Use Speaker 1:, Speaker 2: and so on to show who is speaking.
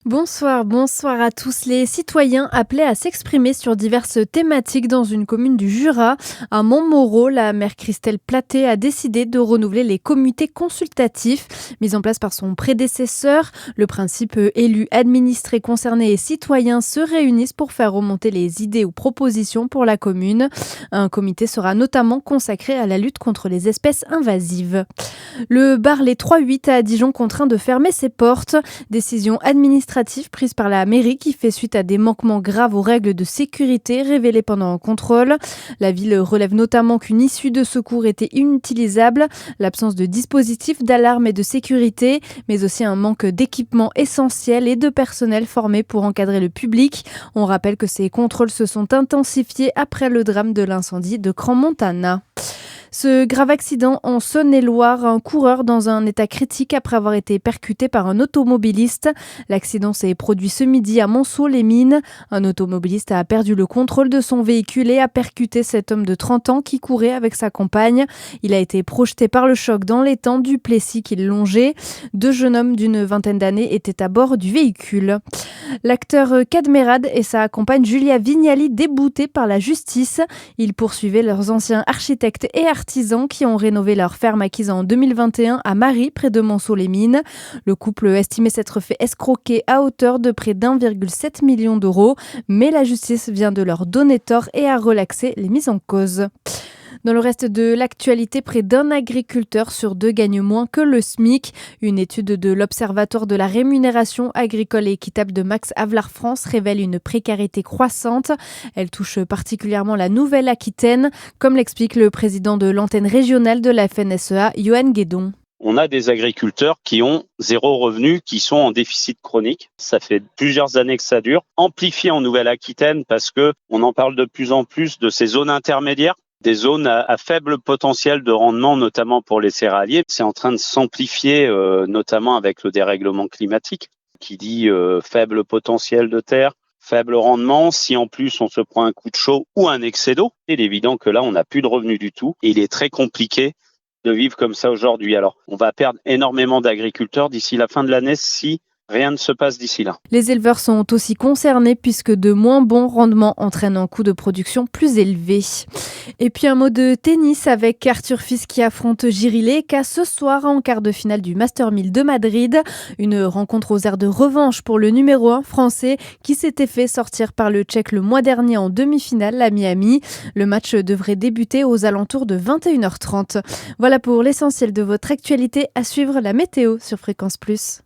Speaker 1: Bonsoir à tous. Les citoyens appelés à s'exprimer sur diverses thématiques dans une commune du Jura. À Montmoreau, la maire Christelle Platé a décidé de renouveler les comités consultatifs mis en place par son prédécesseur. Le principe, élus, administrés, concernés et citoyens se réunissent pour faire remonter les idées ou propositions pour la commune. Un comité sera notamment consacré à la lutte contre les espèces invasives. Le bar Les 3-8 à Dijon contraint de fermer ses portes. Décision administrative prise par la mairie qui fait suite à des manquements graves aux règles de sécurité révélées pendant un contrôle. La ville relève notamment qu'une issue de secours était inutilisable, l'absence de dispositifs d'alarme et de sécurité, mais aussi un manque d'équipements essentiels et de personnel formé pour encadrer le public. On rappelle que ces contrôles se sont intensifiés après le drame de l'incendie de Crans-Montana. Ce grave accident en Saône-et-Loire, un coureur dans un état critique après avoir été percuté par un automobiliste. L'accident s'est produit ce midi à Monceau-les-Mines. Un automobiliste a perdu le contrôle de son véhicule et a percuté cet homme de 30 ans qui courait avec sa compagne. Il a été projeté par le choc dans l'étang du Plessis qu'il longeait. Deux jeunes hommes d'une vingtaine d'années étaient à bord du véhicule. L'acteur Cadmerade et sa compagne Julia Vignali déboutés par la justice. Ils poursuivaient leurs anciens architectes et artisans qui ont rénové leur ferme acquise en 2021 à Marie, près de Monceau-les-Mines. Le couple estimait s'être fait escroquer à hauteur de près d'1,7 million d'euros, mais la justice vient de leur donner tort et a relaxé les mises en cause. Dans le reste de l'actualité, près d'un agriculteur sur deux gagne moins que le SMIC. Une étude de l'Observatoire de la rémunération agricole et équitable de Max Havelaar France révèle une précarité croissante. Elle touche particulièrement la Nouvelle-Aquitaine, comme l'explique le président de l'antenne régionale de la FNSEA, Johan Guédon.
Speaker 2: On a des agriculteurs qui ont zéro revenu, qui sont en déficit chronique. Ça fait plusieurs années que ça dure. Amplifié en Nouvelle-Aquitaine parce que on en parle de plus en plus de ces zones intermédiaires. Des zones à faible potentiel de rendement, notamment pour les céréaliers. C'est en train de s'amplifier, notamment avec le dérèglement climatique, qui dit faible potentiel de terre, faible rendement. Si en plus on se prend un coup de chaud ou un excès d'eau, il est évident que là on n'a plus de revenus du tout. Et il est très compliqué de vivre comme ça aujourd'hui. Alors on va perdre énormément d'agriculteurs d'ici la fin de l'année si rien ne se passe d'ici là.
Speaker 1: Les éleveurs sont aussi concernés puisque de moins bons rendements entraînent un coût de production plus élevé. Et puis un mot de tennis avec Arthur Fils qui affronte Jiří Leka ce soir en quart de finale du Master 1000 de Madrid. Une rencontre aux airs de revanche pour le numéro 1 français qui s'était fait sortir par le Tchèque le mois dernier en demi-finale à Miami. Le match devrait débuter aux alentours de 21h30. Voilà pour l'essentiel de votre actualité. À suivre la météo sur Fréquence Plus.